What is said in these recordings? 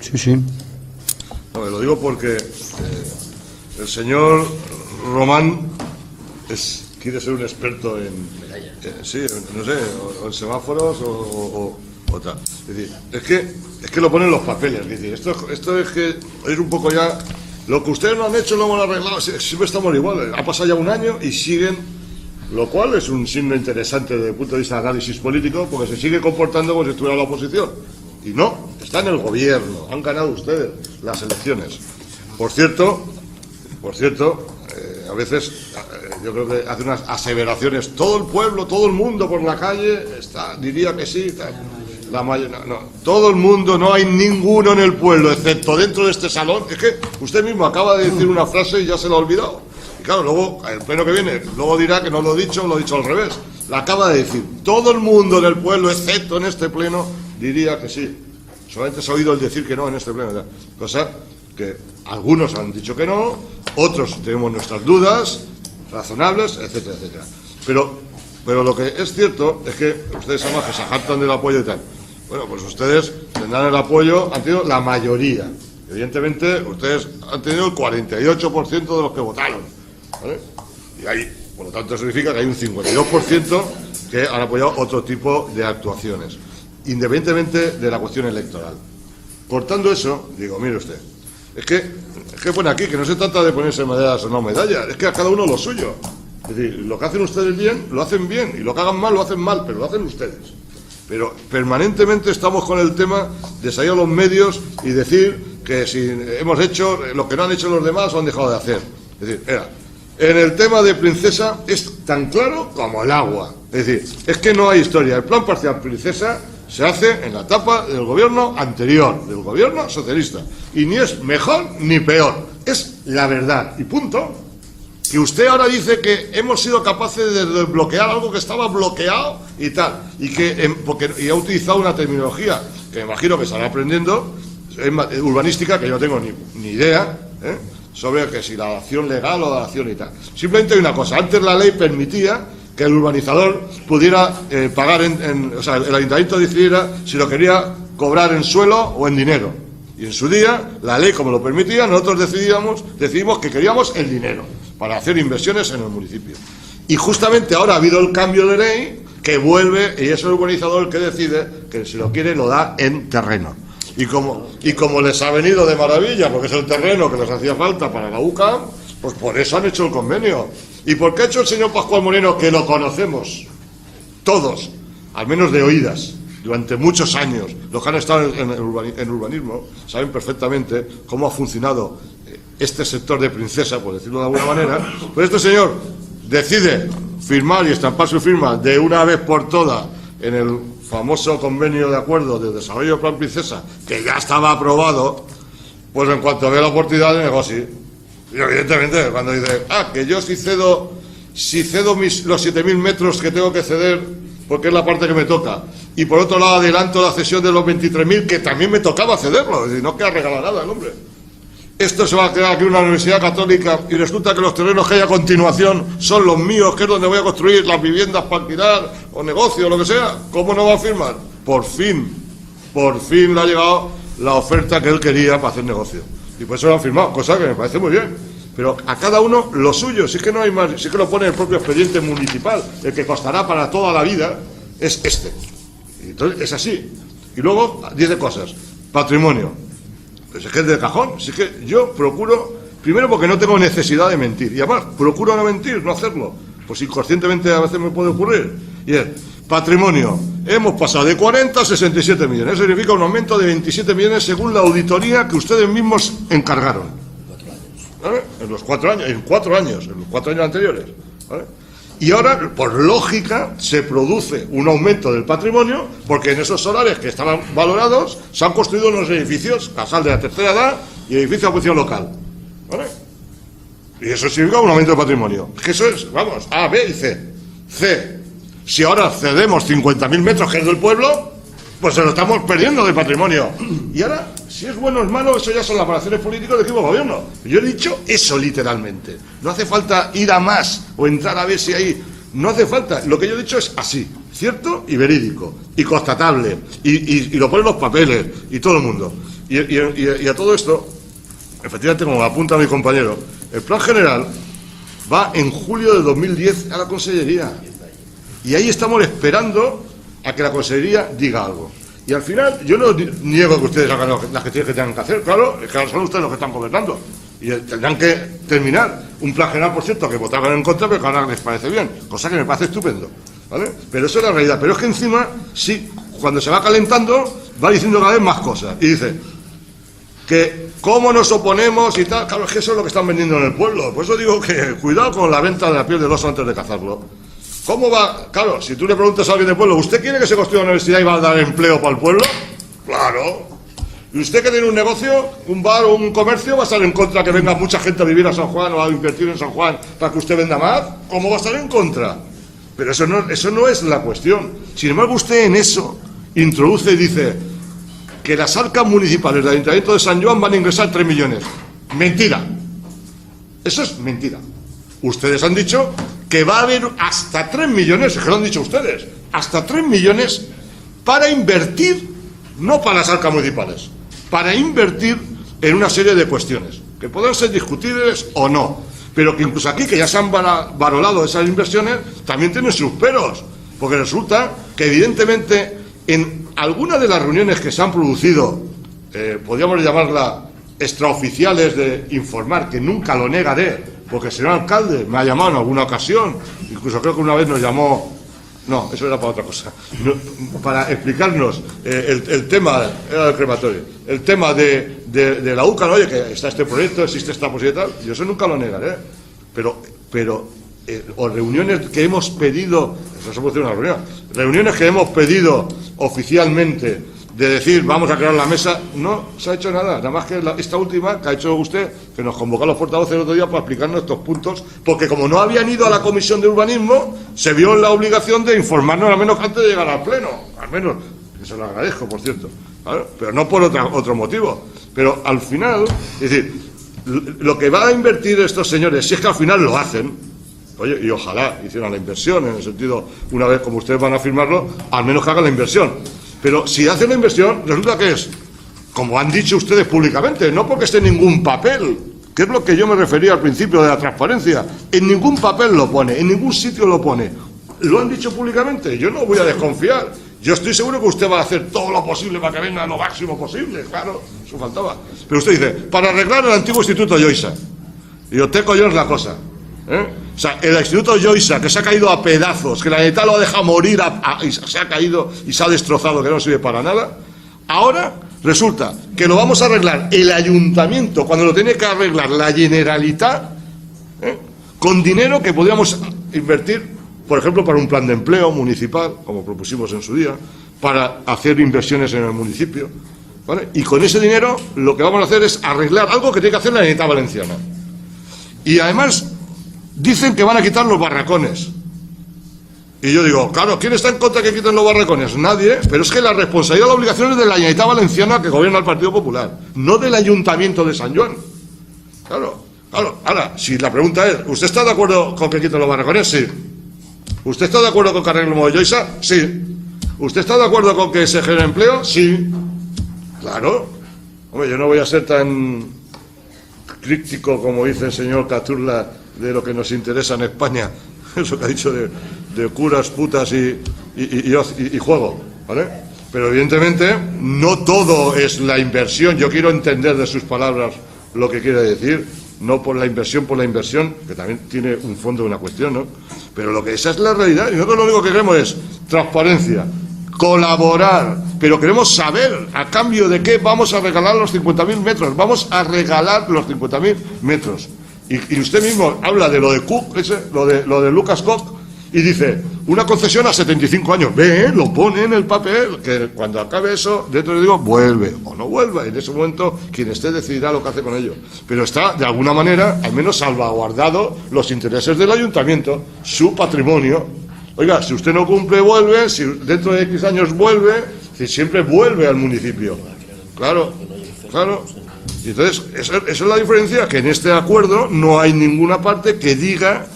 Sí, sí. No, lo digo porque el señor Román quiere ser un experto en sí, no sé, o en semáforos o tal. Es decir, es que lo ponen los papeles. Es decir, esto es que es un poco ya lo que ustedes no han hecho, lo hemos arreglado. Siempre estamos igual. Ha pasado ya un año y siguen, lo cual es un signo interesante desde el punto de vista de análisis político, porque se sigue comportando como si estuviera la oposición. Y no, está en el gobierno. Han ganado ustedes las elecciones. Por cierto, a veces yo creo que hace unas aseveraciones. Todo el pueblo, todo el mundo por la calle diría que sí. No, todo el mundo, no hay ninguno en el pueblo, excepto dentro de este salón. Es que usted mismo acaba de decir una frase y ya se la ha olvidado. Y claro, luego, el pleno que viene, luego dirá que no lo he dicho al revés. La acaba de decir. Todo el mundo en el pueblo, excepto en este pleno, diría que sí. Solamente se ha oído el decir que no en este pleno. Cosa que algunos han dicho que no, otros tenemos nuestras dudas razonables, etcétera, etcétera. Pero lo que es cierto es que ustedes además que se jactan del apoyo y tal. Bueno, pues ustedes tendrán el apoyo, han tenido la mayoría. Evidentemente, ustedes han tenido el 48% de los que votaron, ¿vale? Y ahí, por lo tanto, significa que hay un 52% que han apoyado otro tipo de actuaciones, independientemente de la cuestión electoral. Cortando eso, digo, mire usted, es que pone aquí que no se trata de ponerse medallas o no medallas, es que a cada uno lo suyo. Es decir, lo que hacen ustedes bien, lo hacen bien, y lo que hagan mal, lo hacen mal, pero lo hacen ustedes. Pero permanentemente estamos con el tema de salir a los medios y decir que si hemos hecho lo que no han hecho los demás o han dejado de hacer. Es decir, en el tema de Princesa es tan claro como el agua. Es decir, es que no hay historia. El plan parcial Princesa se hace en la etapa del gobierno anterior, del gobierno socialista. Y ni es mejor ni peor. Es la verdad. Y punto. Que usted ahora dice que hemos sido capaces de desbloquear algo que estaba bloqueado y tal. Y ha utilizado una terminología que me imagino que estará aprendiendo, urbanística, que yo no tengo ni idea, sobre que si la acción legal o la acción y tal. Simplemente hay una cosa. Antes la ley permitía que el urbanizador pudiera pagar o sea, el ayuntamiento decidiera si lo quería cobrar en suelo o en dinero. Y en su día, la ley como lo permitía, nosotros decidimos que queríamos el dinero para hacer inversiones en el municipio. Y justamente ahora ha habido el cambio de ley que vuelve, y es el urbanizador el que decide que si lo quiere lo da en terreno. Y como les ha venido de maravilla, porque es el terreno que les hacía falta para la UCA, pues por eso han hecho el convenio. ¿Y por qué ha hecho el señor Pascual Moreno, que lo conocemos todos, al menos de oídas, durante muchos años? Los que han estado en urbanismo saben perfectamente cómo ha funcionado este sector de Princesa, por decirlo de alguna manera. Pues este señor decide firmar y estampar su firma de una vez por todas en el famoso convenio de acuerdo de desarrollo del Plan Princesa, que ya estaba aprobado. Pues en cuanto ve la oportunidad de negocio, y evidentemente cuando dice, que yo si cedo los 7.000 metros que tengo que ceder, porque es la parte que me toca, y por otro lado adelanto la cesión de los 23.000 que también me tocaba cederlo, es decir, no queda regalado nada el hombre. Esto se va a crear aquí una universidad católica y resulta que los terrenos que hay a continuación son los míos, que es donde voy a construir las viviendas para alquilar o negocio o lo que sea. ¿Cómo no va a firmar? Por fin le ha llegado la oferta que él quería para hacer negocio. Y por eso lo han firmado, cosa que me parece muy bien. Pero a cada uno lo suyo, si es que no hay más, si es que lo pone el propio expediente municipal, el que costará para toda la vida, es este. Y entonces es así. Y luego, 10 cosas. Patrimonio. Pues es que es de cajón. Si es que yo procuro, primero porque no tengo necesidad de mentir, y además procuro no mentir, no hacerlo, pues inconscientemente a veces me puede ocurrir. Y es, patrimonio, hemos pasado de 40 a 67 millones, eso significa un aumento de 27 millones según la auditoría que ustedes mismos encargaron, ¿vale? En los 4 años, en los 4 años anteriores, ¿vale? Y ahora, por lógica, se produce un aumento del patrimonio, porque en esos solares que estaban valorados se han construido unos edificios, casal de la tercera edad y edificio de función local, ¿vale? Y eso significa un aumento del patrimonio. Que eso es, vamos, A, B y C. C, si ahora cedemos 50.000 metros, que es del pueblo, pues se lo estamos perdiendo de patrimonio. Y ahora, si es bueno o es malo, eso ya son las valoraciones políticas del equipo de gobierno. Yo he dicho eso literalmente. No hace falta ir a más o entrar a ver si hay no hace falta. Lo que yo he dicho es así, cierto y verídico, y constatable, y lo ponen los papeles, y todo el mundo. Y a todo esto, efectivamente, como apunta mi compañero, el plan general va en julio de 2010 a la Consellería. Y ahí estamos esperando a que la Consellería diga algo. Y al final, yo no niego que ustedes hagan las gestiones que tengan que hacer, claro, es que son ustedes los que están gobernando. Y tendrán que terminar un plan general, por cierto, que votaron en contra, pero que ahora les parece bien, cosa que me parece estupendo, ¿vale? Pero eso es la realidad. Pero es que encima, sí, cuando se va calentando, va diciendo cada vez más cosas. Y dice que cómo nos oponemos y tal. Claro, es que eso es lo que están vendiendo en el pueblo. Por eso digo que cuidado con la venta de la piel del oso antes de cazarlo. ¿Cómo va? Claro, si tú le preguntas a alguien del pueblo, ¿usted quiere que se construya una universidad y va a dar empleo para el pueblo? Claro. ¿Y usted que tiene un negocio, un bar o un comercio, va a estar en contra que venga mucha gente a vivir a San Juan o a invertir en San Juan para que usted venda más? ¿Cómo va a estar en contra? Pero eso no es la cuestión. Sin embargo, usted en eso introduce y dice que las arcas municipales del Ayuntamiento de San Joan van a ingresar 3 millones. Mentira. Eso es mentira. Ustedes han dicho que va a haber hasta 3 millones, es que lo han dicho ustedes, hasta 3 millones para invertir, no para las arcas municipales, para invertir en una serie de cuestiones, que podrán ser discutibles o no, pero que incluso aquí, que ya se han valorado esas inversiones, también tienen sus peros, porque resulta que evidentemente en algunas de las reuniones que se han producido, podríamos llamarla extraoficiales de informar, que nunca lo negaré, porque el señor alcalde me ha llamado en alguna ocasión, incluso creo que una vez nos llamó, no, eso era para otra cosa, para explicarnos el tema, era del crematorio, el tema de la UCA, ¿no? Oye, que está este proyecto, existe esta posibilidad, yo eso nunca lo negaré, pero o reuniones que hemos pedido, eso se puede hacer una reunión, reuniones que hemos pedido oficialmente, de decir, vamos a crear la mesa, no se ha hecho nada más que esta última que ha hecho usted, que nos convocó a los portavoces el otro día para explicarnos estos puntos, porque como no habían ido a la Comisión de Urbanismo, se vio en la obligación de informarnos al menos antes de llegar al Pleno, al menos, eso lo agradezco, por cierto, ¿vale? Pero no por otro motivo, pero al final, es decir, lo que va a invertir estos señores, si es que al final lo hacen, oye, y ojalá hicieran la inversión, en el sentido, una vez como ustedes van a firmarlo, al menos que hagan la inversión. Pero si hacen la inversión, resulta que es, como han dicho ustedes públicamente, no porque esté en ningún papel, que es lo que yo me refería al principio de la transparencia, en ningún papel lo pone, en ningún sitio lo pone. Lo han dicho públicamente, yo no voy a desconfiar. Yo estoy seguro que usted va a hacer todo lo posible para que venga lo máximo posible, claro, eso faltaba. Pero usted dice, para arreglar el antiguo Instituto Yoisa. Y yo, teco yo es la cosa. O sea, el Instituto Yoisa, que se ha caído a pedazos, que la Generalitat lo ha dejado morir y se ha caído y se ha destrozado, que no sirve para nada, ahora resulta que lo vamos a arreglar el Ayuntamiento, cuando lo tiene que arreglar la Generalitat, con dinero que podríamos invertir, por ejemplo, para un plan de empleo municipal, como propusimos en su día, para hacer inversiones en el municipio, ¿vale? Y con ese dinero lo que vamos a hacer es arreglar algo que tiene que hacer la Generalitat Valenciana. Y además dicen que van a quitar los barracones. Y yo digo, claro, ¿quién está en contra de que quiten los barracones? Nadie, pero es que la responsabilidad y la obligación es de la Generalitat Valenciana, que gobierna el Partido Popular, no del Ayuntamiento de San Joan. Claro. Ahora, si la pregunta es, ¿usted está de acuerdo con que quiten los barracones? Sí. ¿Usted está de acuerdo con que arreglemos Yoisa? Sí. ¿Usted está de acuerdo con que se genere empleo? Sí. Claro. Hombre, yo no voy a ser tan crítico como dice el señor Cazorla de lo que nos interesa en España, eso que ha dicho de curas, putas y juego, ¿vale? Pero evidentemente no todo es la inversión. Yo quiero entender de sus palabras lo que quiere decir, no por la inversión, que también tiene un fondo de una cuestión, ¿no? Pero esa es la realidad, y nosotros lo único que queremos es transparencia, colaborar, pero queremos saber a cambio de qué vamos a regalar los 50.000 metros, vamos a regalar los 50.000 metros. Y usted mismo habla de lo de Cook, lo de Lucas Cook, y dice, una concesión a 75 años. Ve, lo pone en el papel, que cuando acabe eso, dentro le digo, vuelve o no vuelva. En ese momento, quien esté decidirá lo que hace con ello. Pero está, de alguna manera, al menos salvaguardado los intereses del ayuntamiento, su patrimonio. Oiga, si usted no cumple, vuelve, si dentro de X años vuelve, si siempre vuelve al municipio. Claro. Y entonces, esa es la diferencia, que en este acuerdo no hay ninguna parte que diga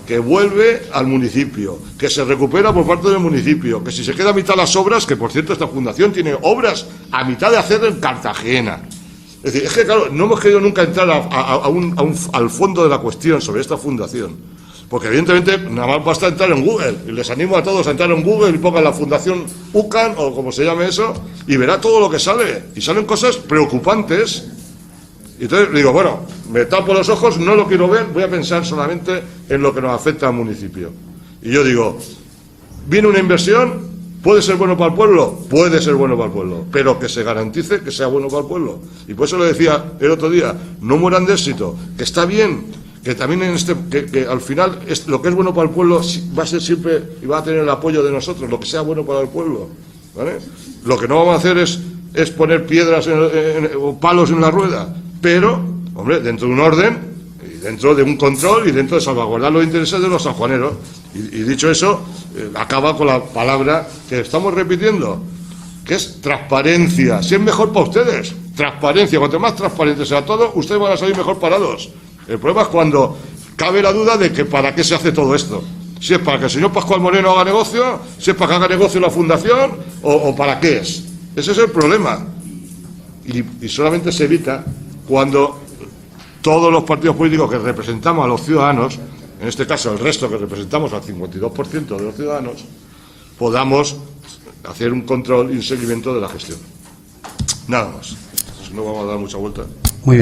que vuelve al municipio, que se recupera por parte del municipio, que si se queda a mitad las obras, que por cierto esta fundación tiene obras a mitad de hacer en Cartagena. Es decir, es que claro, no hemos querido nunca entrar al fondo de la cuestión sobre esta fundación, porque evidentemente nada más basta entrar en Google, y les animo a todos a entrar en Google y pongan la fundación UCAN, o como se llame eso, y verá todo lo que sale, y salen cosas preocupantes. Y entonces digo, bueno, me tapo los ojos, no lo quiero ver, voy a pensar solamente en lo que nos afecta al municipio. Y yo digo, viene una inversión, ¿puede ser bueno para el pueblo? Puede ser bueno para el pueblo, pero que se garantice que sea bueno para el pueblo. Y por eso le decía el otro día, no mueran de éxito, que está bien, que también que al final lo que es bueno para el pueblo va a ser siempre y va a tener el apoyo de nosotros, lo que sea bueno para el pueblo, ¿vale? Lo que no vamos a hacer es poner piedras o palos en la rueda, pero, hombre, dentro de un orden, y dentro de un control y dentro de salvaguardar los intereses de los sanjuaneros. Y dicho eso, acaba con la palabra que estamos repitiendo, que es transparencia. Si es mejor para ustedes, transparencia. Cuanto más transparente sea todo, ustedes van a salir mejor parados. El problema es cuando cabe la duda de que para qué se hace todo esto. Si es para que el señor Pascual Moreno haga negocio, si es para que haga negocio la fundación, o para qué es. Ese es el problema. Y solamente se evita cuando todos los partidos políticos que representamos a los ciudadanos, en este caso el resto que representamos al 52% de los ciudadanos, podamos hacer un control y un seguimiento de la gestión. Nada más. No vamos a dar mucha vuelta. Muy bien.